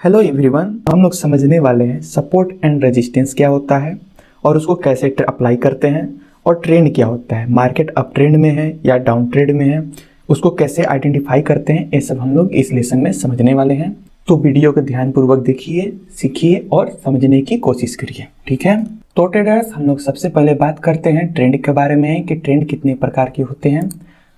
Hello everyone, हम लोग समझने वाले हैं सपोर्ट एंड रेजिस्टेंस क्या होता है और उसको कैसे अप्लाई करते हैं और ट्रेंड क्या होता है, मार्केट अप ट्रेंड में है या डाउन ट्रेंड में है, उसको कैसे आइडेंटिफाई करते हैं। ये सब हम लोग इस लेसन में समझने वाले हैं। तो वीडियो को ध्यानपूर्वक देखिए, सीखिए और समझने की कोशिश करिए, ठीक है। तो ट्रेडर्स, हम लोग सबसे पहले बात करते हैं ट्रेंड के बारे में कि ट्रेंड कितने प्रकार के होते हैं।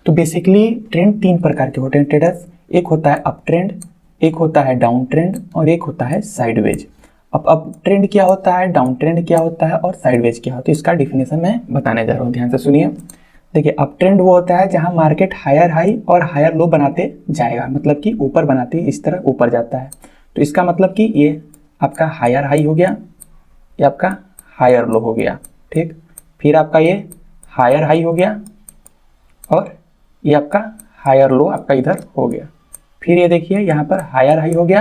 तो बेसिकली ट्रेंड 3 प्रकार के होते हैं ट्रेडर्स। एक होता है अप ट्रेंड, एक होता है डाउन ट्रेंड और एक होता है साइडवेज। अब अप ट्रेंड क्या होता है, डाउन ट्रेंड क्या होता है और साइडवेज क्या होता है, इसका डिफिनेशन मैं बताने जा रहा हूँ, ध्यान से सुनिए। देखिए, अप ट्रेंड वो होता है जहां मार्केट हायर हाई और हायर लो बनाते जाएगा, मतलब कि ऊपर बनाते इस तरह ऊपर जाता है। तो इसका मतलब कि ये आपका हायर हाई हो गया, ये आपका हायर लो हो गया, ठीक। फिर आपका ये हायर हाई हो गया और ये आपका हायर लो आपका इधर हो गया। फिर ये देखिए यहाँ पर हायर हाई हो गया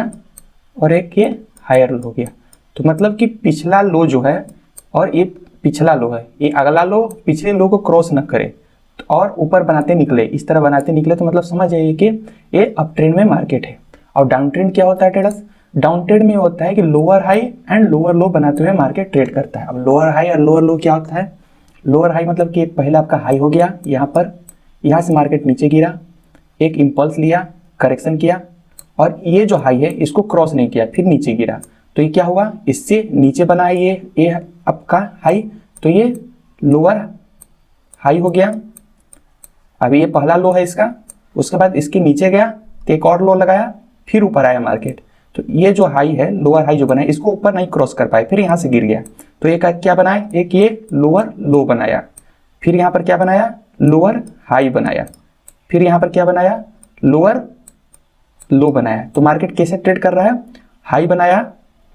और एक ये हायर लो हो गया। तो मतलब कि पिछला लो जो है और ये पिछला लो है, ये अगला लो पिछले लो को क्रॉस न करे तो और ऊपर बनाते निकले, इस तरह बनाते निकले, तो मतलब समझ जाइए कि ये अप ट्रेंड में मार्केट है। और डाउन ट्रेंड क्या होता है ट्रेडर्स? डाउन ट्रेंड में होता है कि लोअर हाई एंड लोअर लो बनाते हुए मार्केट ट्रेड करता है। अब लोअर हाई और लोअर लो क्या होता है? लोअर हाई मतलब कि पहला आपका हाई हो गया यहाँ पर, यहाँ से मार्केट नीचे गिरा, एक इम्पल्स लिया, करेक्शन किया और ये जो हाई है इसको क्रॉस नहीं किया, फिर नीचे गिरा। तो ये क्या हुआ, इससे नीचे बना है ये आपका हाई, तो ये लोअर हाई हो गया। अभी ये पहला लो है इसका, उसके बाद इसके नीचे गया तो एक और लो लगाया, फिर ऊपर आया मार्केट। तो ये जो हाई है, लोअर हाई जो बना है, इसको ऊपर नहीं क्रॉस कर पाए, फिर यहाँ से गिर गया। तो ये क्या बनाया, एक ये लोअर लो बनाया, फिर यहाँ पर क्या बनाया, लोअर हाई बनाया, फिर यहाँ पर क्या बनाया, लोअर लो बनाया। तो मार्केट कैसे ट्रेड कर रहा है, हाई बनाया,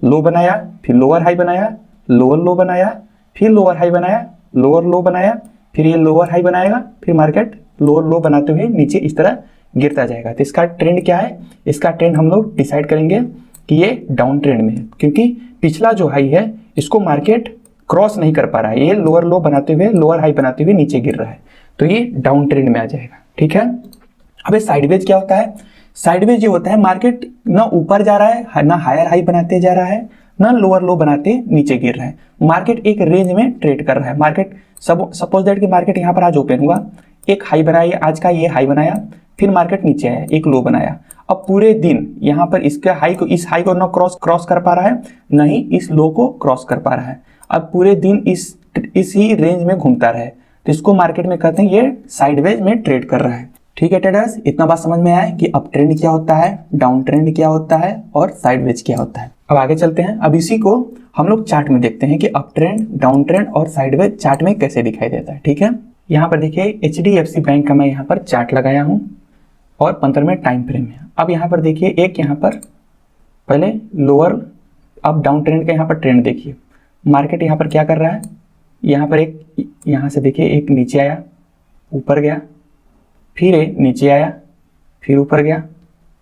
लो बनाया, फिर लोअर हाई बनाया, लोअर लो बनाया, फिर लोअर हाई बनाया, लोअर लो बनाया, फिर ये लोअर हाई बनाएगा, फिर मार्केट लोअर लो बनाते हुए नीचे इस तरह गिरता जाएगा। तो इसका ट्रेंड क्या है, इसका ट्रेंड हम लोग डिसाइड करेंगे कि ये डाउन ट्रेंड में है, क्योंकि पिछला जो हाई है इसको मार्केट क्रॉस नहीं कर पा रहा है, ये लोअर लो बनाते हुए लोअर हाई बनाते हुए नीचे गिर रहा है, तो ये डाउन ट्रेंड में आ जाएगा, ठीक है। अब साइडवेज क्या होता है? साइडवेज ये होता है मार्केट ना ऊपर जा रहा है, ना हायर हाई बनाते जा रहा है, ना लोअर लो बनाते नीचे गिर रहा है, मार्केट एक रेंज में ट्रेड कर रहा है। मार्केट सपोज दैट कि मार्केट यहाँ पर आज ओपन हुआ, एक हाई बनाया आज का, ये हाई बनाया, फिर मार्केट नीचे आया, एक लो बनाया। अब पूरे दिन यहाँ पर इसके हाई को, इस हाई को ना क्रॉस कर पा रहा है, नहीं इस लो को क्रॉस कर पा रहा है। अब पूरे दिन इसी रेंज में घूमता रहे, तो इसको मार्केट में कहते हैं ये साइडवेज में ट्रेड कर रहा है, ठीक है ट्रेडर्स। इतना बात समझ में आया कि अप ट्रेंड क्या होता है, डाउन ट्रेंड क्या होता है और साइडवेज क्या होता है। अब आगे चलते हैं। अब इसी को हम लोग चार्ट में देखते हैं कि अप ट्रेंड, डाउन ट्रेंड और साइडवेज चार्ट में कैसे दिखाई देता है, ठीक है। यहाँ पर देखिए HDFC बैंक का मैं यहाँ पर चार्ट लगाया हूँ और 15वें टाइम फ्रेम में। अब यहाँ पर देखिए एक यहाँ पर पहले लोअर अब डाउन ट्रेंड का यहाँ पर ट्रेंड देखिए, मार्केट यहाँ पर क्या कर रहा है, यहाँ पर एक यहाँ से देखिए एक नीचे आया, ऊपर गया, फिर ये नीचे आया, फिर ऊपर गया,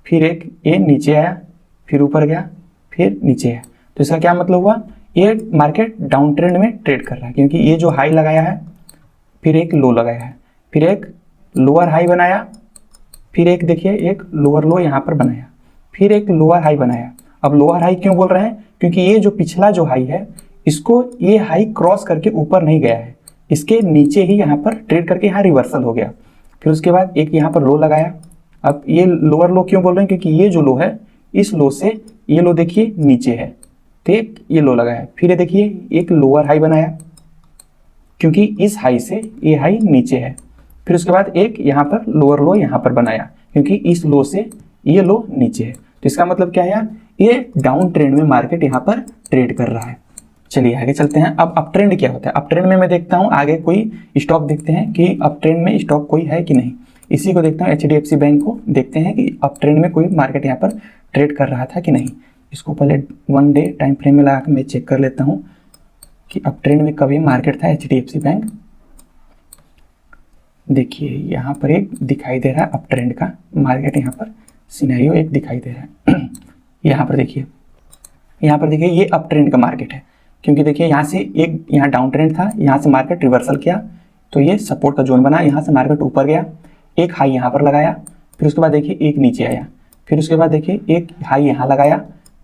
फिर एक ये नीचे आया, फिर ऊपर गया, फिर नीचे आया। तो इसका क्या मतलब हुआ, ये मार्केट डाउन ट्रेंड में ट्रेड कर रहा है, क्योंकि ये जो हाई लगाया है, फिर एक लो लगाया है, फिर एक लोअर हाई बनाया, फिर एक देखिए एक लोअर लो यहाँ पर बनाया, फिर एक लोअर हाई बनाया। अब लोअर हाई क्यों बोल रहे हैं, क्योंकि ये जो पिछला जो हाई है इसको ये हाई क्रॉस करके ऊपर नहीं गया है, इसके नीचे ही यहाँ पर ट्रेड करके यहाँ रिवर्सल हो गया। फिर उसके बाद एक यहाँ पर लो लगाया। अब ये लोअर लो क्यों बोल रहे हैं, क्योंकि ये जो लो है इस लो से ये लो देखिए नीचे है, तो एक ये लो लगाया, फिर ये देखिए एक लोअर हाई बनाया, क्योंकि इस हाई से ये हाई नीचे है। फिर उसके बाद एक यहाँ पर लोअर लो यहाँ पर बनाया, क्योंकि इस लो से ये लो नीचे है। तो इसका मतलब क्या है यार, ये डाउन ट्रेंड में मार्केट यहाँ पर ट्रेड कर रहा है। चलिए आगे चलते हैं। अब अप ट्रेंड क्या होता है? अप ट्रेंड में मैं देखता हूँ आगे कोई स्टॉक देखते हैं कि अप ट्रेंड में स्टॉक कोई है कि नहीं, इसी को देखता हूँ। HDFC बैंक को देखते हैं कि अप ट्रेंड में कोई मार्केट यहाँ पर ट्रेड कर रहा था कि नहीं। इसको पहले 1 डे टाइम फ्रेम में लगा कर मैं चेक कर लेता हूँ कि अप ट्रेंड में कभी मार्केट था HDFC बैंक। देखिए यहाँ पर एक दिखाई दे रहा है अप ट्रेंड का मार्केट, यहाँ पर सिनेरियो एक दिखाई दे रहा है। यहाँ पर देखिए ये अप ट्रेंड का मार्केट है, क्योंकि देखिए यहाँ से एक यहाँ डाउन ट्रेंड था, यहाँ से मार्केट रिवर्सल किया, तो ये सपोर्ट का जोन बना, यहाँ से मार्केट ऊपर गया, एक हाई यहाँ पर लगाया, फिर उसके बाद देखिए एक नीचे आया, फिर उसके बाद देखिए एक हाई यहाँ लगाया,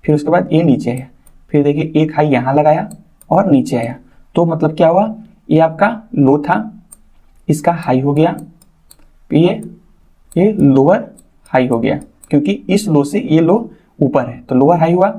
फिर उसके बाद ये नीचे आया, फिर देखिए एक हाई यहाँ लगाया और नीचे आया, तो मतलब क्या हुआ, ये आपका लो था, इसका हाई हो गया, ये लोअर हाई हो गया, क्योंकि इस लो से ये लो ऊपर है तो लोअर हाई हुआ।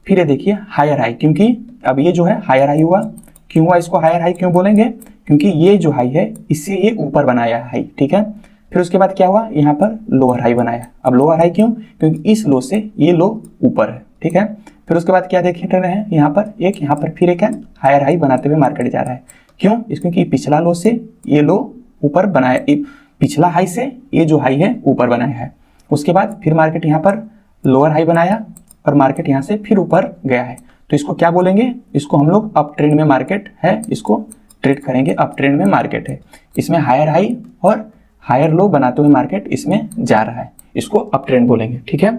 फिर ये देखिए हायर हाई, क्योंकि अब ये जो है हायर हाई हुआ। क्यों हुआ, इसको हायर हाई क्यों बोलेंगे, क्योंकि ये जो हाई है इससे ये ऊपर बनाया हाई, ठीक है। फिर उसके बाद क्या हुआ, यहाँ पर लोअर हाई बनाया। अब लोअर हाई क्यों, क्योंकि इस लो से ये लो ऊपर है, ठीक है। फिर उसके बाद क्या देख रहे हैं, यहाँ पर फिर एक है हायर हाई बनाते हुए मार्केट जा रहा है। क्यों, क्योंकि पिछला लो से ये लो ऊपर बनाया, पिछला हाई से ये जो हाई है ऊपर बनाया है। उसके बाद फिर मार्केट यहाँ पर लोअर हाई बनाया और मार्केट यहाँ से फिर ऊपर गया है, तो इसको क्या बोलेंगे, इसको हम लोग अप ट्रेंड में मार्केट है, इसको ट्रेड करेंगे, अप ट्रेंड में मार्केट है। इसमें हायर हाई और हायर लो बनाते हुए मार्केट इसमें जा रहा है, इसको अप ट्रेंड बोलेंगे, ठीक है।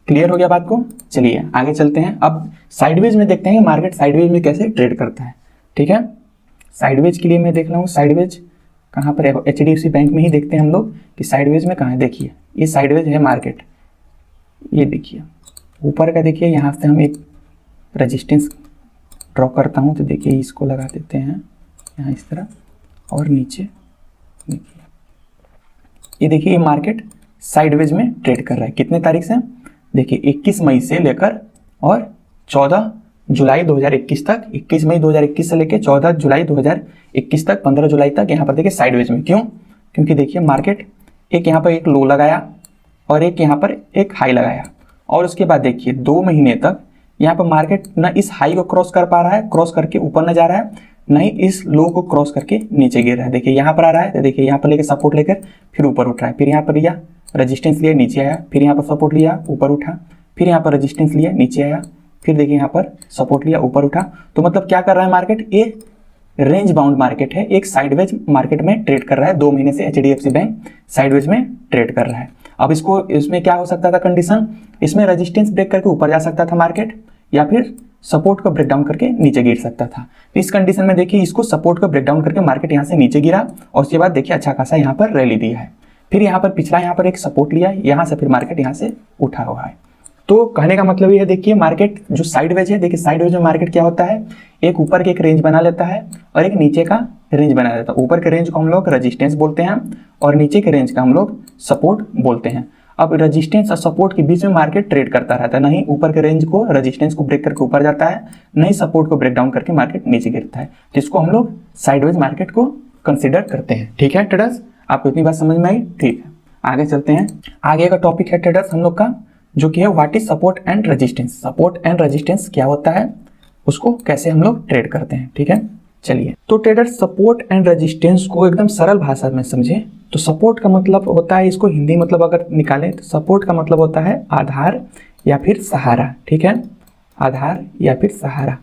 क्लियर हो गया बात को, चलिए आगे चलते हैं। अब साइडवेज में देखते हैं मार्केट साइडवेज में कैसे ट्रेड करता है, ठीक है। साइडवेज के लिए मैं देख रहा हूँ, साइडवेज कहाँ पर है, HDFC बैंक में ही देखते हैं हम लोग कि साइडवेज में कहाँ है। देखिए ये साइडवेज है मार्केट, ये देखिए ऊपर का, देखिए यहाँ से हम एक रेजिस्टेंस ड्रॉ करता हूँ, तो देखिए इसको लगा देते हैं यहाँ इस तरह, और नीचे देखिए ये देखिए ये मार्केट साइडवेज में ट्रेड कर रहा है। कितने तारीख से, देखिए 21 मई से लेकर और 14 जुलाई 2021 तक, 21 मई 2021 से लेकर 14 जुलाई 2021 तक, 15 जुलाई तक यहाँ पर देखिए साइडवेज में। क्यों, क्योंकि देखिए मार्केट एक यहाँ पर एक लो लगाया और एक यहाँ पर एक हाई लगाया, और उसके बाद देखिए 2 महीने तक यहाँ पर मार्केट ना इस हाई को क्रॉस कर पा रहा है, क्रॉस करके ऊपर न जा रहा है, नहीं इस लो को क्रॉस करके नीचे गिर रहा है। देखिए यहाँ पर आ रहा है, तो देखिए यहाँ पर लेकर सपोर्ट लेकर फिर ऊपर उठ रहा है, फिर यहाँ पर लिया रेजिस्टेंस लिया नीचे आया, फिर यहाँ पर सपोर्ट लिया ऊपर उठा, फिर यहाँ पर रेजिस्टेंस लिया नीचे आया, फिर देखिए यहाँ पर सपोर्ट लिया ऊपर उठा। तो मतलब क्या कर रहा है मार्केट, ये रेंज बाउंड मार्केट है, एक साइडवेज मार्केट में ट्रेड कर रहा है। 2 महीने से HDFC बैंक साइडवेज में ट्रेड कर रहा है। अब इसको, इसमें क्या हो सकता था कंडीशन, इसमें रेजिस्टेंस ब्रेक करके ऊपर जा सकता था मार्केट, या फिर सपोर्ट को ब्रेक डाउन करके नीचे गिर सकता था। तो इस कंडीशन में देखिए इसको सपोर्ट को ब्रेक डाउन करके मार्केट यहाँ से नीचे गिरा, और उसके बाद देखिए अच्छा खासा यहाँ पर रैली दिया है। फिर यहाँ पर पिछला यहाँ पर एक सपोर्ट लिया, यहाँ से फिर मार्केट यहाँ से उठा हुआ है। तो कहने का मतलब ये है, देखिए मार्केट जो साइडवेज है, देखिए साइडवेज में मार्केट क्या होता है, एक ऊपर के एक रेंज बना लेता है और एक नीचे का रेंज बना लेता है। ऊपर के रेंज को हम लोग रेजिस्टेंस बोलते हैं और नीचे के रेंज का हम लोग सपोर्ट बोलते हैं। अब रेजिस्टेंस और सपोर्ट के बीच में मार्केट ट्रेड करता रहता है, नहीं ऊपर के रेंज को रेजिस्टेंस को ब्रेक करके ऊपर जाता है, नहीं सपोर्ट को ब्रेक डाउन करके मार्केट नीचे गिरता है, जिसको हम लोग साइडवेज मार्केट को कंसिडर करते हैं, ठीक है ट्रेडर्स। आपको इतनी बात समझ में आई, ठीक है। आगे चलते हैं, आगे का टॉपिक है ट्रेडर्स हम लोग का, जो कि है what is support and resistance. Support and resistance क्या होता है, उसको कैसे हम लोग ट्रेड करते हैं, ठीक है। चलिए, तो ट्रेडर्स सपोर्ट एंड रेजिस्टेंस को एकदम सरल भाषा में समझें तो सपोर्ट का मतलब होता है, इसको हिंदी मतलब अगर निकालें तो सपोर्ट का मतलब होता है आधार या फिर सहारा, ठीक है, आधार या फिर सहारा।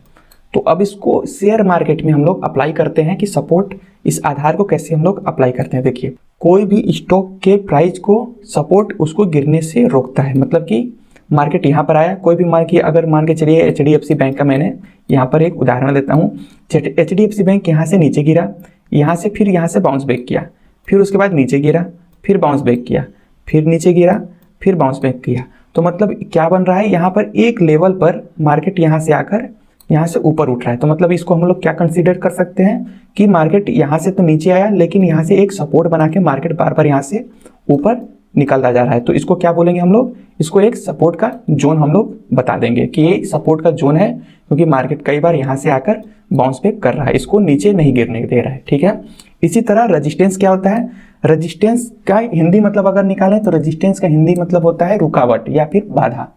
तो अब इसको शेयर मार्केट में हम लोग अप्लाई करते हैं कि सपोर्ट, इस आधार को कैसे हम लोग अप्लाई करते हैं। देखिए कोई भी स्टॉक के प्राइस को सपोर्ट उसको गिरने से रोकता है, मतलब कि मार्केट यहाँ पर आया, कोई भी मार्केट, अगर मान के चलिए HDFC बैंक का मैंने यहाँ पर एक उदाहरण देता हूँ। HDFC बैंक यहाँ से नीचे गिरा, यहाँ से फिर यहाँ से बाउंस बैक किया, फिर उसके बाद नीचे गिरा, फिर बाउंस बैक किया, फिर नीचे गिरा, फिर बाउंस बैक किया। तो मतलब क्या बन रहा है, यहाँ पर एक लेवल पर मार्केट यहाँ से आकर यहाँ से ऊपर उठ रहा है। तो मतलब इसको हम लोग क्या कंसीडर कर सकते हैं कि मार्केट यहाँ से तो नीचे आया, लेकिन यहाँ से एक सपोर्ट बना के मार्केट बार बार यहाँ से ऊपर निकलता जा रहा है। तो इसको क्या बोलेंगे हम लोग, इसको एक सपोर्ट का जोन हम लोग बता देंगे कि ये सपोर्ट का जोन है, क्योंकि मार्केट कई बार यहाँ से आकर बाउंस बैक कर रहा है, इसको नीचे नहीं गिरने दे रहा है, ठीक है। इसी तरह रेजिस्टेंस क्या होता है, रेजिस्टेंस का हिंदी मतलब अगर निकालें तो रेजिस्टेंस का हिंदी मतलब होता है रुकावट या फिर बाधा।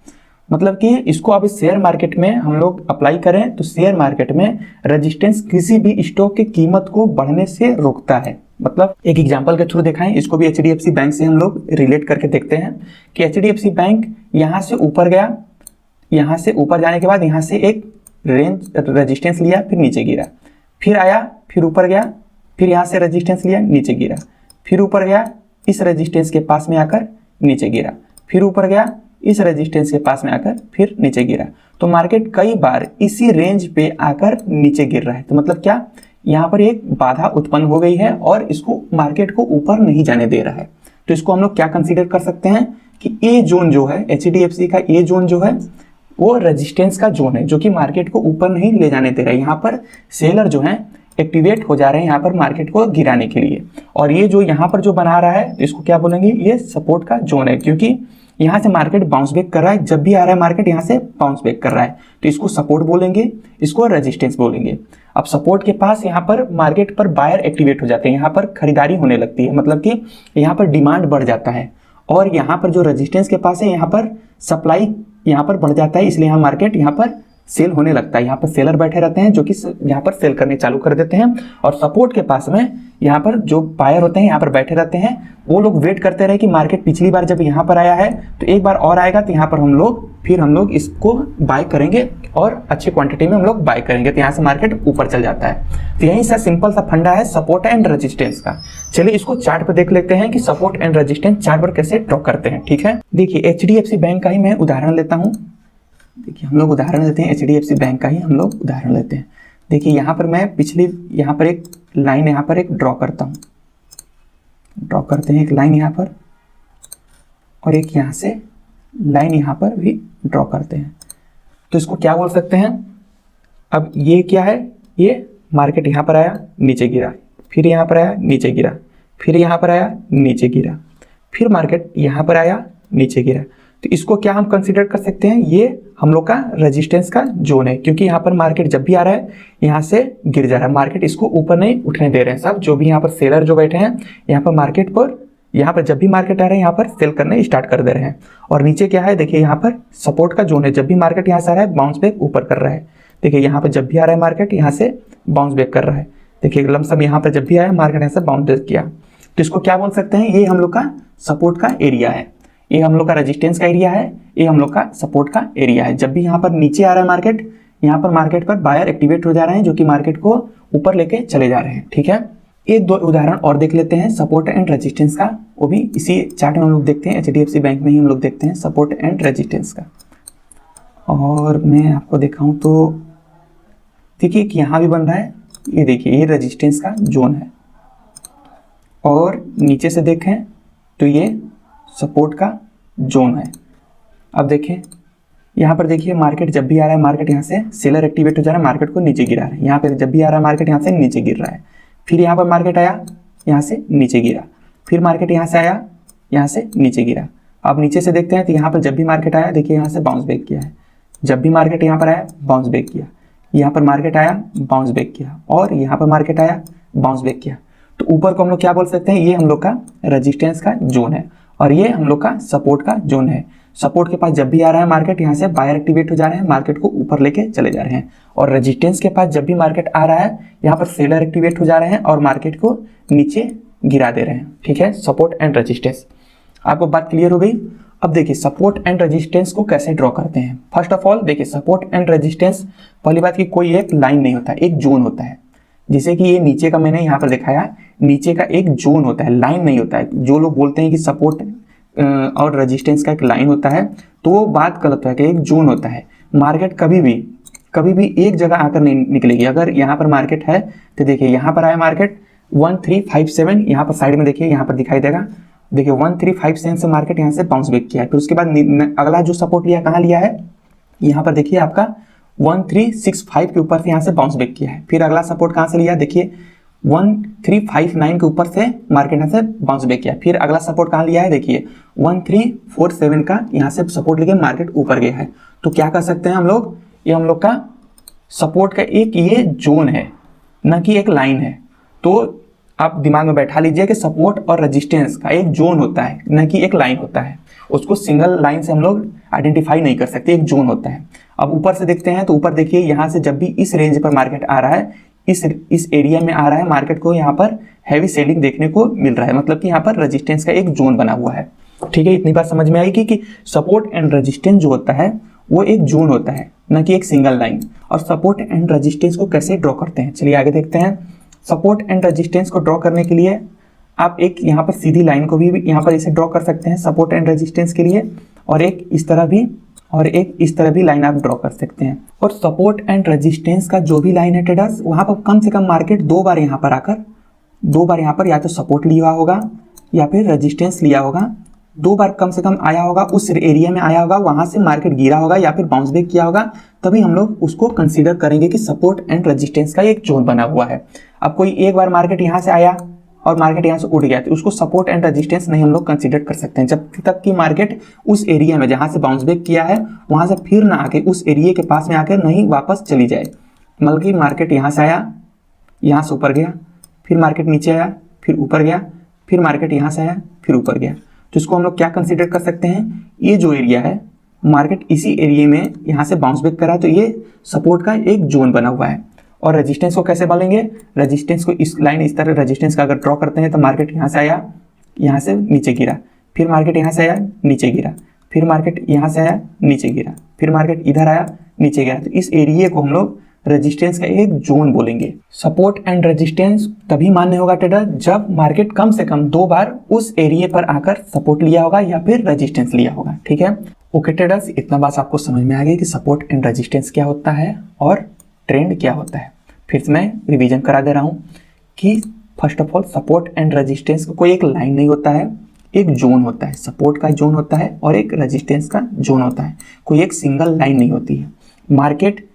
मतलब कि इसको अब शेयर मार्केट में हम लोग अप्लाई करें तो शेयर मार्केट में रेजिस्टेंस किसी भी स्टॉक की कीमत को बढ़ने से रोकता है। मतलब एक एग्जांपल के थ्रू दिखाएं, इसको भी HDFC बैंक से हम लोग रिलेट करके देखते हैं कि HDFC बैंक यहाँ से ऊपर गया, यहाँ से ऊपर जाने के बाद यहाँ से एक रेंज रेजिस्टेंस लिया, फिर नीचे गिरा, फिर आया, फिर ऊपर गया, फिर यहाँ से रेजिस्टेंस लिया, नीचे गिरा, फिर ऊपर गया, इस रेजिस्टेंस के पास में आकर नीचे गिरा, फिर ऊपर गया, इस रेजिस्टेंस के पास में आकर फिर नीचे गिरा। तो मार्केट कई बार इसी रेंज पे आकर नीचे गिर रहा है। तो मतलब क्या, यहाँ पर एक बाधा उत्पन्न हो गई है और इसको मार्केट को ऊपर नहीं जाने दे रहा है। तो इसको हम लोग क्या कंसीडर कर सकते हैं कि ए जोन जो है, HDFC का ए जोन जो है, वो रेजिस्टेंस का जोन है जो कि मार्केट को ऊपर नहीं ले जाने दे रहा है। यहाँ पर सेलर जो है एक्टिवेट हो जा रहे हैं यहाँ पर मार्केट को गिराने के लिए, और ये जो यहाँ पर जो बना रहा है इसको क्या बोलेंगे, ये सपोर्ट का जोन है, क्योंकि यहाँ से मार्केट बाउंस बैक कर रहा है। जब भी आ रहा है मार्केट यहाँ से बाउंस बैक कर रहा है तो इसको सपोर्ट बोलेंगे, इसको रेजिस्टेंस बोलेंगे। अब सपोर्ट के पास यहाँ पर मार्केट पर बायर एक्टिवेट हो जाते हैं, यहाँ पर खरीदारी होने लगती है, मतलब कि यहाँ पर डिमांड बढ़ जाता है। और यहाँ पर जो रेजिस्टेंस के पास है यहाँ पर सप्लाई यहाँ पर बढ़ जाता है, इसलिए यहाँ मार्केट यहाँ पर सेल होने लगता है। यहाँ पर सेलर बैठे रहते हैं जो कि यहाँ पर सेल करने चालू कर देते हैं, और सपोर्ट के पास में यहाँ पर जो बायर होते हैं यहाँ पर बैठे रहते हैं। वो लोग वेट करते रहे कि मार्केट पिछली बार जब यहाँ पर आया है तो एक बार और आएगा, तो यहाँ पर हम लोग इसको बाय करेंगे और अच्छी क्वांटिटी में हम लोग बाय करेंगे, तो यहाँ से मार्केट ऊपर चल जाता है। तो यही सा सिंपल सा फंडा है सपोर्ट एंड रेजिस्टेंस का। चलिए इसको चार्ट पर देख लेते हैं कि सपोर्ट एंड रेजिस्टेंस चार्ट पर कैसे ड्रॉ करते हैं। ठीक है, देखिए HDFC बैंक का ही मैं उदाहरण लेता हूँ। देखिए हम लोग उदाहरण लेते हैं HDFC बैंक का ही हम लोग उदाहरण लेते हैं। देखिए यहाँ पर मैं यहाँ पर एक लाइन यहाँ पर एक ड्रॉ करता हूँ, ड्रॉ करते हैं एक लाइन यहाँ पर, और एक यहाँ से लाइन यहाँ पर भी ड्रॉ करते हैं। तो इसको क्या बोल सकते हैं, अब ये क्या है, ये मार्केट यहाँ पर आया नीचे गिरा, फिर यहाँ पर आया नीचे गिरा, फिर यहाँ पर आया नीचे गिरा, फिर मार्केट यहाँ पर आया नीचे गिरा। तो इसको क्या हम कंसीडर कर सकते हैं, ये हम लोग का रेजिस्टेंस का जोन है, क्योंकि यहाँ पर मार्केट जब भी आ रहा है यहाँ से गिर जा रहा है, मार्केट इसको ऊपर नहीं उठने दे रहे हैं। सब जो भी यहाँ पर सेलर जो बैठे हैं यहाँ पर मार्केट पर, यहाँ पर जब भी मार्केट आ रहा है यहाँ पर सेल करने स्टार्ट कर दे रहे हैं। और नीचे क्या है, देखिए यहाँ पर सपोर्ट का जोन है, जब भी मार्केट यहाँ से आ रहा है बाउंस बैक ऊपर कर रहा है। देखिए यहाँ पर जब भी आ रहा है मार्केट यहाँ से बाउंस बैक कर रहा है। देखिए लमसम यहाँ पर जब भी आया मार्केट यहाँ से बाउंस बैक किया, तो इसको क्या बोल सकते हैं, ये हम लोग का सपोर्ट का एरिया है, ये हम लोग का रेजिस्टेंस का एरिया है, ये हम लोग का सपोर्ट का एरिया है। जब भी यहाँ पर नीचे आ रहा है मार्केट, यहाँ पर मार्केट पर बायर एक्टिवेट हो जा रहे हैं जो कि मार्केट को ऊपर लेके चले जा रहे हैं। ठीक है, एक दो उदाहरण और देख लेते हैं सपोर्ट एंड रेजिस्टेंस का, वो भी इसी चार्ट में हम लोग देखते हैं। HDFC बैंक में ही हम लोग देखते हैं सपोर्ट एंड रेजिस्टेंस का। और मैं आपको दिखाऊं तो देखिए कि यहाँ भी बन रहा है, ये देखिए ये रेजिस्टेंस का जोन है, और नीचे से देखें तो ये सपोर्ट का जोन है। अब देखें यहाँ पर, देखिए मार्केट जब भी आ रहा है मार्केट यहाँ से सेलर एक्टिवेट हो जा रहा है, मार्केट को नीचे गिरा रहा है। यहाँ पे जब भी आ रहा है मार्केट यहाँ से नीचे गिर रहा है, फिर यहाँ पर मार्केट आया यहाँ से नीचे गिरा, फिर मार्केट यहाँ से आया यहाँ से नीचे गिरा। अब नीचे से देखते हैं तो यहाँ पर जब भी मार्केट आया देखिए यहाँ से बाउंस बैक किया है, जब भी मार्केट यहाँ पर आया बाउंस बैक किया, यहाँ पर मार्केट आया बाउंस बैक किया, और यहाँ पर मार्केट आया बाउंस बैक किया। तो ऊपर को हम लोग क्या बोल सकते हैं, ये हम लोग का रेजिस्टेंस का जोन है, और ये हम लोग का सपोर्ट का जोन है। सपोर्ट के पास जब भी आ रहा है मार्केट यहाँ से बायर एक्टिवेट हो जा रहे हैं, मार्केट को ऊपर लेके चले जा रहे हैं। और रेजिस्टेंस के पास जब भी मार्केट आ रहा है यहाँ पर सेलर एक्टिवेट हो जा रहे हैं और मार्केट को नीचे गिरा दे रहे हैं। ठीक है, सपोर्ट एंड रेजिस्टेंस, आपको बात क्लियर हो गई। अब देखिए सपोर्ट एंड रेजिस्टेंस को कैसे ड्रॉ करते हैं। फर्स्ट ऑफ ऑल देखिए सपोर्ट एंड रेजिस्टेंस, पहली बात की कोई एक लाइन नहीं होता, एक जोन होता है। जैसे कि ये नीचे का मैंने यहाँ पर दिखाया, नीचे का एक जोन होता है, लाइन नहीं होता है। जो लोग बोलते हैं कि सपोर्ट और रेजिस्टेंस का एक लाइन होता है तो वो बात गलत है कि एक जोन होता है। मार्केट कभी भी एक जगह आकर नहीं निकलेगी। अगर यहाँ पर मार्केट है तो देखिए यहाँ पर आया मार्केट 1357, यहाँ पर साइड में देखिए यहाँ पर दिखाई देगा, देखिए 1357 से मार्केट यहाँ से बाउंस बैक किया है। फिर उसके बाद अगला जो सपोर्ट लिया कहाँ लिया है, यहाँ पर देखिए आपका 1365 के ऊपर से यहाँ से बाउंस बैक किया है। फिर अगला सपोर्ट कहाँ से लिया, देखिए 1359 के ऊपर से मार्केट यहाँ से बाउंस बैक किया। फिर अगला सपोर्ट कहाँ लिया है, देखिए 1347 का यहाँ से सपोर्ट लेके मार्केट ऊपर गया है। तो क्या कर सकते हैं हम लोग, ये हम लोग का सपोर्ट का एक ये जोन है, न कि एक लाइन है। तो आप दिमाग में बैठा लीजिए कि सपोर्ट और रेजिस्टेंस का एक जोन होता है, न कि एक लाइन होता है। उसको सिंगल लाइन से हम लोग आइडेंटिफाई नहीं कर सकते, एक जोन होता है। अब ऊपर से देखते हैं तो ऊपर देखिए यहाँ से जब भी इस रेंज पर मार्केट आ रहा है, इस एरिया में आ रहा है मार्केट को, यहाँ पर हैवी सेलिंग देखने को मिल रहा है, मतलब कि यहाँ पर रेजिस्टेंस का एक जोन बना हुआ है। ठीक है, इतनी बात समझ में आएगी कि सपोर्ट एंड रेजिस्टेंस जो होता है वो एक जोन होता है, न कि एक सिंगल लाइन। और सपोर्ट एंड रेजिस्टेंस को कैसे ड्रॉ करते हैं, चलिए आगे देखते हैं। सपोर्ट एंड रेजिस्टेंस को ड्रॉ करने के लिए आप एक यहाँ पर सीधी लाइन को भी यहाँ पर इसे ड्रॉ कर सकते हैं सपोर्ट एंड रेजिस्टेंस के लिए, और एक इस तरह भी और एक इस तरह भी लाइन आप ड्रॉ कर सकते हैं। और सपोर्ट एंड रेजिस्टेंस का जो भी लाइन है ट्रेडर्स, वहाँ पर कम से कम मार्केट दो बार यहाँ पर या तो सपोर्ट लिया होगा या फिर रेजिस्टेंस लिया होगा, 2 बार कम से कम आया होगा, उस एरिया में आया होगा, वहां से मार्केट गिरा होगा या फिर बाउंस बैक किया होगा, तभी हम लोग उसको कंसीडर करेंगे कि सपोर्ट एंड रेजिस्टेंस का एक जोन बना हुआ है। अब कोई एक बार मार्केट यहाँ से आया और मार्केट यहाँ से उठ गया तो उसको सपोर्ट एंड रेजिस्टेंस नहीं हम लोग कंसीडर कर सकते हैं, जब तक कि मार्केट उस एरिया में जहां से बाउंस बैक किया है वहां से फिर ना आके उस एरिया के पास में आकर नहीं वापस चली जाए। मतलब कि मार्केट यहाँ से आया, यहाँ से ऊपर गया, फिर मार्केट नीचे आया, फिर ऊपर गया, फिर मार्केट यहाँ से आया, फिर ऊपर गया, तो इसको हम लोग क्या कंसीडर कर सकते हैं, ये जो एरिया है मार्केट इसी एरिया में यहाँ से बाउंस बैक करा है तो ये सपोर्ट का एक जोन बना हुआ है। और रेजिस्टेंस को कैसे बोलेंगे, रेजिस्टेंस को इस लाइन इस तरह रेजिस्टेंस का अगर ड्रॉ करते हैं तो मार्केट यहाँ से आया, यहाँ से नीचे गिरा, फिर मार्केट यहाँ से आया, नीचे गिरा, फिर मार्केट यहाँ से आया, नीचे गिरा, फिर मार्केट इधर आया, नीचे गिरा, तो इस एरिया को हम लोग रेजिस्टेंस का एक जोन बोलेंगे। सपोर्ट एंड रेजिस्टेंस तभी मान्य होगा ट्रेडर जब मार्केट कम से कम 2 बार उस एरिया पर आकर सपोर्ट लिया होगा या फिर रेजिस्टेंस लिया होगा। ठीक है, ओके ट्रेडर्स, इतना बात आपको समझ में आ गई कि सपोर्ट एंड रेजिस्टेंस क्या होता है और ट्रेंड क्या होता है। फिर से मैं रिवीजन करा दे रहा हूँ कि first of all support and resistance का कोई एक लाइन नहीं होता है, एक जोन होता है। सपोर्ट का जोन होता है और एक रेजिस्टेंस का जोन होता है, कोई एक सिंगल लाइन नहीं होती है। मार्केट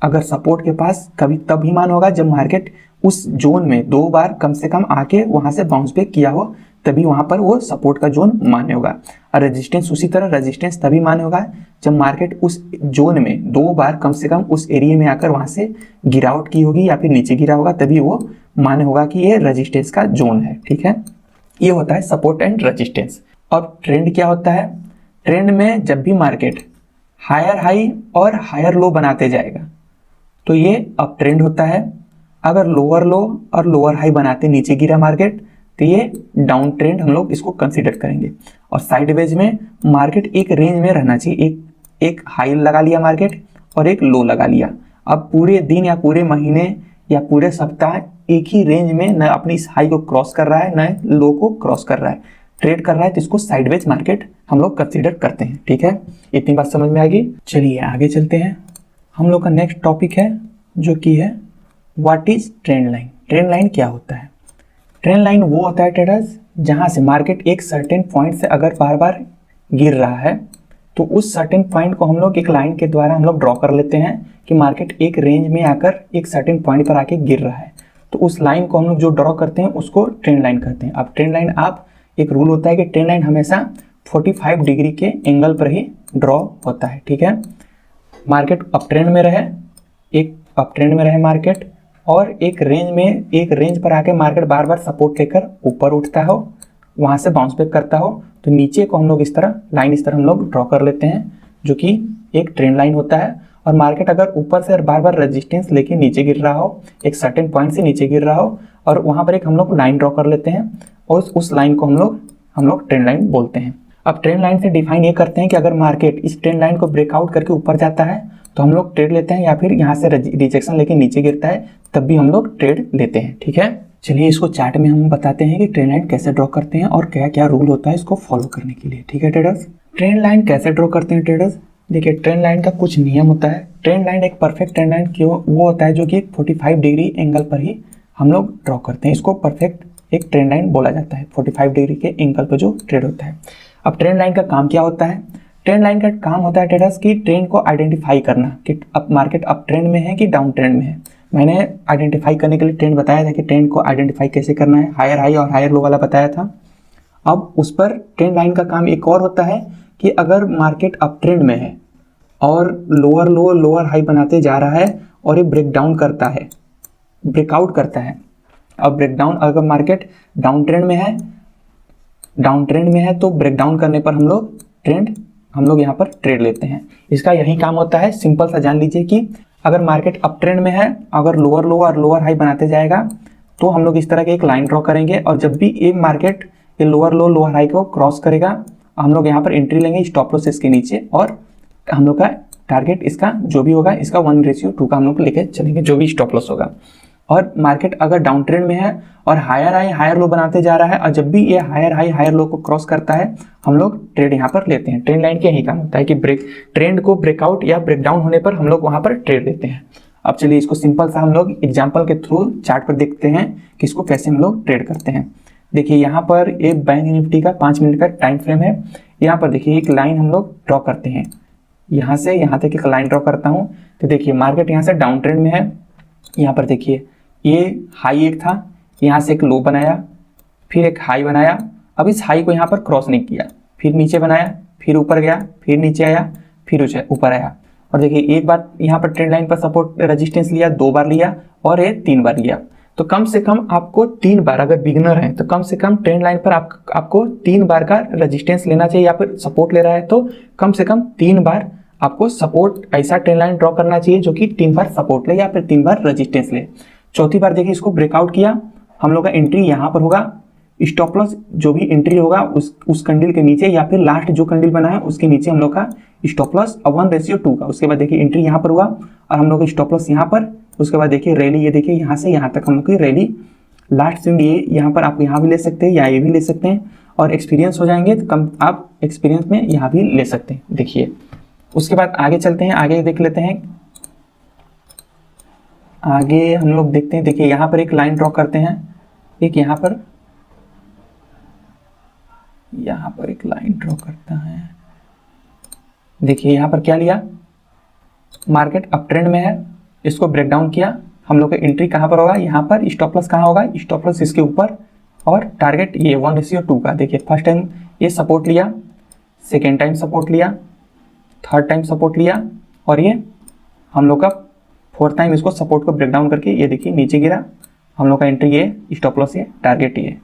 अगर सपोर्ट के पास कभी तभी मान होगा जब मार्केट उस जोन में 2 बार कम से कम आके वहां से बाउंस बैक किया हो, तभी वहां पर वो सपोर्ट का जोन मान्य होगा। और रेजिस्टेंस उसी तरह, रेजिस्टेंस तभी मान्य होगा जब मार्केट उस जोन में 2 बार कम से कम उस एरिया में आकर वहां से गिरावट की होगी या फिर नीचे गिरा होगा, तभी वो मान्य होगा कि ये रेजिस्टेंस का जोन है। ठीक है, ये होता है सपोर्ट एंड रेजिस्टेंस। और ट्रेंड क्या होता है, ट्रेंड में जब भी मार्केट हायर हाई और हायर लो बनाते जाएगा तो ये अप ट्रेंड होता है। अगर लोअर लो और लोअर हाई बनाते नीचे गिरा मार्केट तो ये डाउन ट्रेंड हम लोग इसको कंसीडर करेंगे। और साइडवेज में मार्केट एक रेंज में रहना चाहिए, एक हाई लगा लिया मार्केट और एक लो लगा लिया। अब पूरे दिन या पूरे महीने या पूरे सप्ताह एक ही रेंज में न अपनी इस हाई को क्रॉस कर रहा है न लो को क्रॉस कर रहा है, ट्रेड कर रहा है, तो इसको साइडवेज मार्केट हम लोग कंसीडर करते हैं। ठीक है, इतनी बात समझ में आ गई। चलिए आगे चलते हैं। हम लोग का नेक्स्ट टॉपिक है जो कि है what is trend line. Trend line क्या होता है? ट्रेंड लाइन वो होता है ट्रेडर्स जहां से मार्केट एक सर्टेन पॉइंट से अगर बार बार गिर रहा है तो उस सर्टेन पॉइंट को हम लोग एक लाइन के द्वारा हम लोग ड्रॉ कर लेते हैं कि मार्केट एक रेंज में आकर एक सर्टेन पॉइंट पर आके गिर रहा है, तो उस लाइन को हम लोग जो ड्रॉ करते हैं उसको ट्रेंड लाइन कहते हैं। अब ट्रेंड लाइन आप एक रूल होता है कि ट्रेंड लाइन हमेशा 45 डिग्री के एंगल पर ही ड्रॉ होता है। ठीक है, मार्केट अप ट्रेंड में रहे, एक अप ट्रेंड में रहे मार्केट और एक रेंज पर आके मार्केट बार बार सपोर्ट लेकर ऊपर उठता हो, वहां से बाउंस बैक करता हो, तो नीचे को हम लोग इस तरह हम लोग ड्रॉ कर लेते हैं जो कि एक ट्रेंड लाइन होता है। और मार्केट अगर ऊपर से बार बार रेजिस्टेंस लेके नीचे गिर रहा हो, एक सर्टेन पॉइंट से नीचे गिर रहा हो और वहां पर एक हम लोग लाइन ड्रॉ कर लेते हैं और उस लाइन को हम लोग ट्रेंड लाइन बोलते हैं। अब ट्रेंड लाइन से डिफाइन ये करते हैं कि अगर मार्केट इस ट्रेंड लाइन को ब्रेकआउट करके ऊपर जाता है तो हम लोग ट्रेड लेते हैं, या फिर यहाँ से रिजेक्शन लेके नीचे गिरता है तब भी हम लोग ट्रेड लेते हैं। ठीक है, चलिए इसको चार्ट में हम बताते हैं कि ट्रेंड लाइन कैसे ड्रॉ करते हैं और क्या क्या रूल होता है इसको फॉलो करने के लिए। ठीक है ट्रेडर्स, ट्रेंड लाइन कैसे ड्रॉ करते हैं ट्रेडर्स? देखिए ट्रेंड लाइन का कुछ नियम होता है। ट्रेंड लाइन एक परफेक्ट ट्रेंड लाइन क्यों वो होता है जो कि 45 डिग्री एंगल पर ही हम लोग ड्रॉ करते हैं, इसको परफेक्ट एक ट्रेंड लाइन बोला जाता है, 45 डिग्री के एंगल पर जो ट्रेड होता है। अब ट्रेंड लाइन का काम क्या होता है? ट्रेंड लाइन का काम होता है ट्रेडर्स की ट्रेंड को आइडेंटिफाई करना कि अब मार्केट अप ट्रेंड में है कि डाउन ट्रेंड में है। मैंने आइडेंटिफाई करने के लिए ट्रेंड बताया था कि ट्रेंड को आइडेंटिफाई कैसे करना है, हायर हाई और हायर लो वाला बताया था। अब उस पर ट्रेंड लाइन का काम एक और होता है कि अगर मार्केट अप ट्रेंड में है और लोअर लो लोअर हाई बनाते जा रहा है और ये ब्रेक डाउन करता है, ब्रेकआउट करता है। अब ब्रेकडाउन अगर मार्केट डाउन ट्रेंड में है तो ब्रेक डाउन करने पर हम लोग यहाँ पर ट्रेड लेते हैं। इसका यही काम होता है। सिंपल सा जान लीजिए कि अगर मार्केट अप ट्रेंड में है, अगर लोअर लो और लोअर हाई बनाते जाएगा तो हम लोग इस तरह के एक लाइन ड्रॉ करेंगे और जब भी ये मार्केट ये लोअर लो लोअर हाई को क्रॉस करेगा हम लोग यहाँ पर एंट्री लेंगे स्टॉप लॉस इसके नीचे और हम लोग का टारगेट इसका जो भी होगा इसका 1:2 का हम लोग लेके चलेंगे जो भी स्टॉप लॉस होगा। और मार्केट अगर डाउन ट्रेंड में है और हायर हाई हायर लो बनाते जा रहा है और जब भी ये हायर हाई हायर लो को क्रॉस करता है हम लोग ट्रेड यहाँ पर लेते हैं। ट्रेंड लाइन के यही काम होता है कि ट्रेंड को ब्रेकआउट या ब्रेकडाउन होने पर हम लोग वहाँ पर ट्रेड लेते हैं। अब चलिए इसको सिंपल सा हम लोग एग्जाम्पल के थ्रू चार्ट पर देखते हैं कि इसको कैसे हम लोग ट्रेड करते हैं। देखिए यहाँ पर एक बैंक निफ्टी का 5 मिनट का टाइम फ्रेम है। यहाँ पर देखिए एक लाइन हम लोग ड्रॉ करते हैं, यहाँ से यहाँ तक एक लाइन ड्रॉ करता हूँ। तो देखिए मार्केट यहाँ से डाउन ट्रेंड में है। यहाँ पर देखिए ये हाई एक था, यहाँ से एक लो बनाया, फिर एक हाई बनाया। अब इस हाई को यहाँ पर क्रॉस नहीं किया, फिर नीचे बनाया, फिर ऊपर गया, फिर नीचे आया, फिर ऊपर आया। और देखिए एक बार यहाँ पर ट्रेंड लाइन पर सपोर्ट रेजिस्टेंस लिया, 2 बार लिया और ये 3 बार लिया। तो कम से कम आपको 3 बार, अगर बिगिनर है तो कम से कम ट्रेंड लाइन पर आपको 3 बार का रेजिस्टेंस लेना चाहिए, या फिर सपोर्ट ले रहा है तो कम से कम 3 बार आपको सपोर्ट, ऐसा ट्रेंड लाइन ड्रॉ करना चाहिए जो कि 3 बार सपोर्ट ले या फिर 3 बार रेजिस्टेंस ले। चौथी बार देखिए इसको ब्रेकआउट किया, हम लोग का एंट्री यहाँ पर होगा। स्टॉप लॉस जो भी एंट्री होगा उस कैंडल के नीचे या फिर लास्ट जो कैंडल बना है उसके नीचे हम लोग का स्टॉप लॉस 1:2 का। उसके बाद देखिए एंट्री यहाँ पर हुआ और हम लोग का स्टॉप लॉस यहाँ पर। उसके बाद देखिए रैली, ये देखिए यहाँ से यहाँ तक हम लोग की रैली लास्ट स्विंग, ये यहाँ पर आप यहाँ भी ले सकते हैं या ये भी ले सकते हैं। और एक्सपीरियंस हो जाएंगे तो कम आप एक्सपीरियंस में यहाँ भी ले सकते हैं। देखिए उसके बाद आगे चलते हैं, आगे देख लेते हैं। आगे हम लोग देखते हैं, देखिए यहाँ पर एक लाइन ड्रॉ करते हैं, एक यहाँ पर एक लाइन ड्रॉ करता है। देखिए यहाँ पर क्या लिया, मार्केट अप ट्रेंड में है, इसको ब्रेक डाउन किया। हम लोग का एंट्री कहाँ पर होगा, यहाँ पर। स्टॉप लॉस कहाँ होगा, स्टॉप लॉस इसके ऊपर। और टारगेट ये 1:2 का। देखिए फर्स्ट टाइम ये सपोर्ट लिया, सेकेंड टाइम सपोर्ट लिया, थर्ड टाइम सपोर्ट लिया और ये हम लोग का फोर्थ टाइम इसको सपोर्ट को ब्रेक डाउन करके ये देखिए नीचे गिरा। हम लोग का एंट्री ये, स्टॉप लॉस ये, टारगेट ये।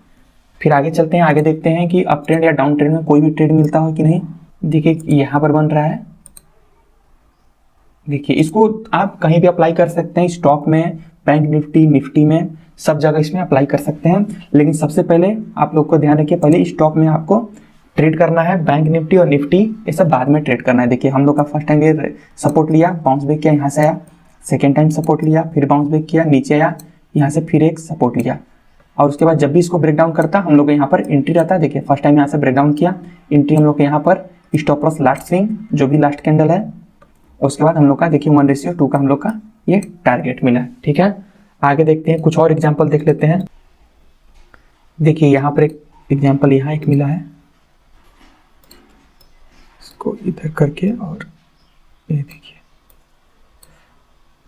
फिर आगे चलते हैं, आगे देखते हैं कि अप ट्रेंड या डाउन ट्रेंड में कोई भी ट्रेड मिलता हो कि नहीं। देखिए यहाँ पर बन रहा है, देखिए इसको आप कहीं भी अप्लाई कर सकते हैं, स्टॉक में, बैंक निफ्टी में, सब जगह इसमें अप्लाई कर सकते हैं। लेकिन सबसे पहले आप लोग को ध्यान रखिए, पहले स्टॉक में आपको ट्रेड करना है। बैंक निफ्टी और निफ्टी ये सब बाद में ट्रेड करना है। देखिए हम लोग का फर्स्ट टाइम ये सपोर्ट लिया, बाउंस बैक किया, यहाँ से आया, सेकेंड टाइम सपोर्ट लिया, फिर बाउंस बैक किया, नीचे आया, यहाँ से फिर एक सपोर्ट लिया। और उसके बाद जब भी इसको ब्रेक डाउन करता हम लोग यहाँ पर एंट्री रहता है। देखिए फर्स्ट टाइम यहाँ से ब्रेक डाउन किया, एंट्री हम लोग यहाँ पर, स्टॉप लॉस लास्ट स्विंग जो भी लास्ट कैंडल है। उसके बाद हम लोग का देखिए 1:2 का हम लोग का ये टारगेट मिला। ठीक है, आगे देखते हैं, कुछ और एग्जांपल देख लेते हैं। देखिए यहाँ पर एक एग्जांपल यहाँ एक मिला है, इसको इधर करके, और ये देखिए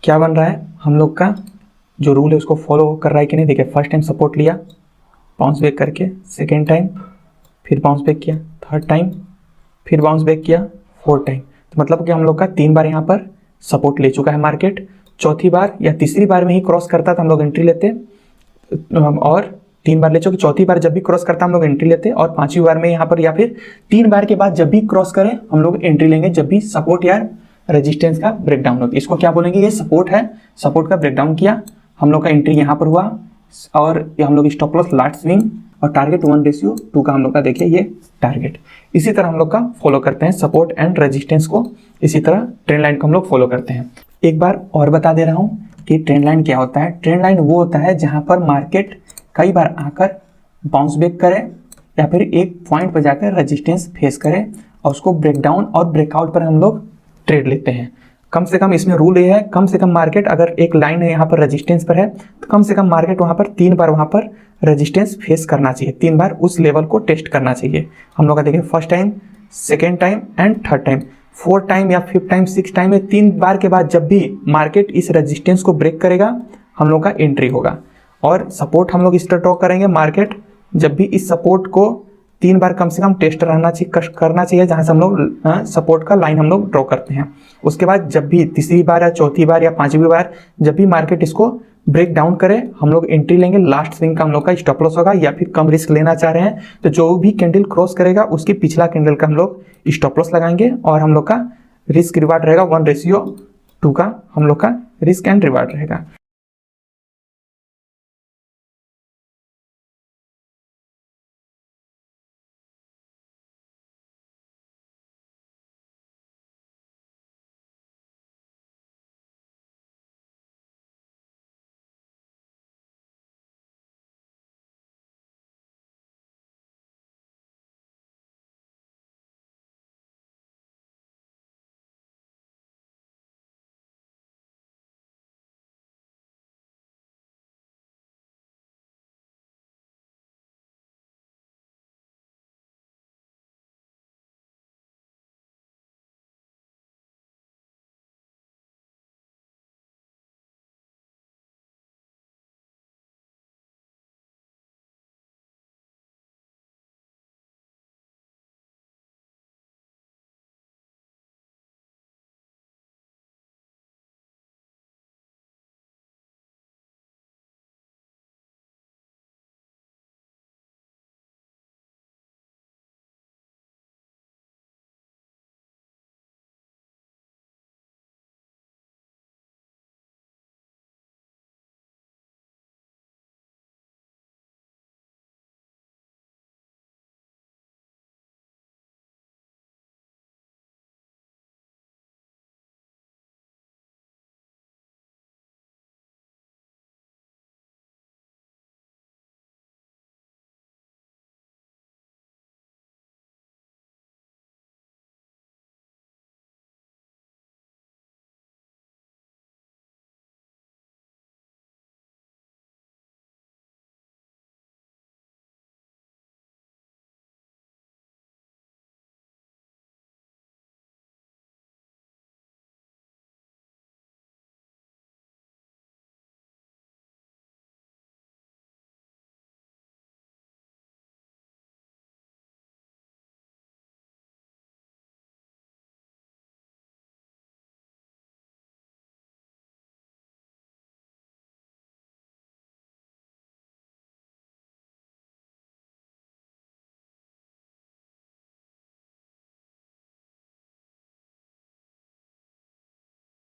क्या बन रहा है, हम लोग का जो रूल है उसको फॉलो कर रहा है कि नहीं। देखिए फर्स्ट टाइम सपोर्ट लिया, बाउंस बैक करके, सेकेंड टाइम फिर बाउंस बैक किया, थर्ड टाइम फिर बाउंस बैक किया, फोर्थ टाइम। तो मतलब कि हम लोग का 3 बार यहाँ पर सपोर्ट ले चुका है मार्केट। चौथी बार या तीसरी बार में ही क्रॉस करता तो हम लोग एंट्री लेते, और 3 बार ले चुके। चौथी बार जब भी क्रॉस करता हम लोग एंट्री लेते, और 5वीं बार में यहाँ पर, या फिर 3 बार के बाद जब भी क्रॉस करें हम लोग एंट्री लेंगे, जब भी सपोर्ट या रेजिस्टेंस का ब्रेकडाउन होती है। इसको क्या बोलेंगे, ये सपोर्ट है, सपोर्ट का ब्रेकडाउन किया, हम लोग का एंट्री यहाँ पर हुआ, और ये हम लोग स्टॉप लॉस लास्ट स्विंग और टारगेट 1:2 का हम लोग का देखिए ये टारगेट। इसी तरह हम लोग का फॉलो करते हैं सपोर्ट एंड रेजिस्टेंस को, इसी तरह ट्रेंड लाइन को हम लोग फॉलो करते हैं। एक बार और बता दे रहा हूँ कि ट्रेंड लाइन क्या होता है। ट्रेंड लाइन वो होता है जहाँ पर मार्केट कई बार आकर बाउंस बैक करे या फिर एक पॉइंट पर जाकर रेजिस्टेंस फेस करे और उसको ब्रेकडाउन और ब्रेकआउट पर हम लोग ट्रेड लेते हैं। कम से कम इसमें रूल ये है, कम से कम मार्केट अगर एक लाइन है यहाँ पर रेजिस्टेंस पर है तो कम से कम मार्केट वहाँ पर 3 बार वहाँ पर रेजिस्टेंस फेस करना चाहिए, 3 बार उस लेवल को टेस्ट करना चाहिए। हम लोग का देखिए first time, second time and third time, 4th time या 5th टाइम, 6th टाइम में 3 बार के बाद जब भी मार्केट इस रेजिस्टेंस को ब्रेक करेगा हम लोग का एंट्री होगा। और सपोर्ट हम लोग इस तरह ड्रॉ करेंगे, मार्केट जब भी इस सपोर्ट को 3 बार कम से कम टेस्ट करना चाहिए जहाँ से हम लोग सपोर्ट का लाइन हम लोग ड्रॉ करते हैं। उसके बाद जब भी तीसरी बार या चौथी बार या 5वीं बार जब भी मार्केट इसको ब्रेक डाउन करे हम लोग एंट्री लेंगे, लास्ट स्विंग का हम लोग का स्टॉप लॉस होगा। या फिर कम रिस्क लेना चाह रहे हैं तो जो भी कैंडल क्रॉस करेगा उसकी पिछला कैंडल का हम लोग स्टॉप लॉस लगाएंगे, और हम लोग का रिस्क रिवार्ड रहेगा 1:2 का, हम लोग का रिस्क एंड रिवार्ड रहेगा।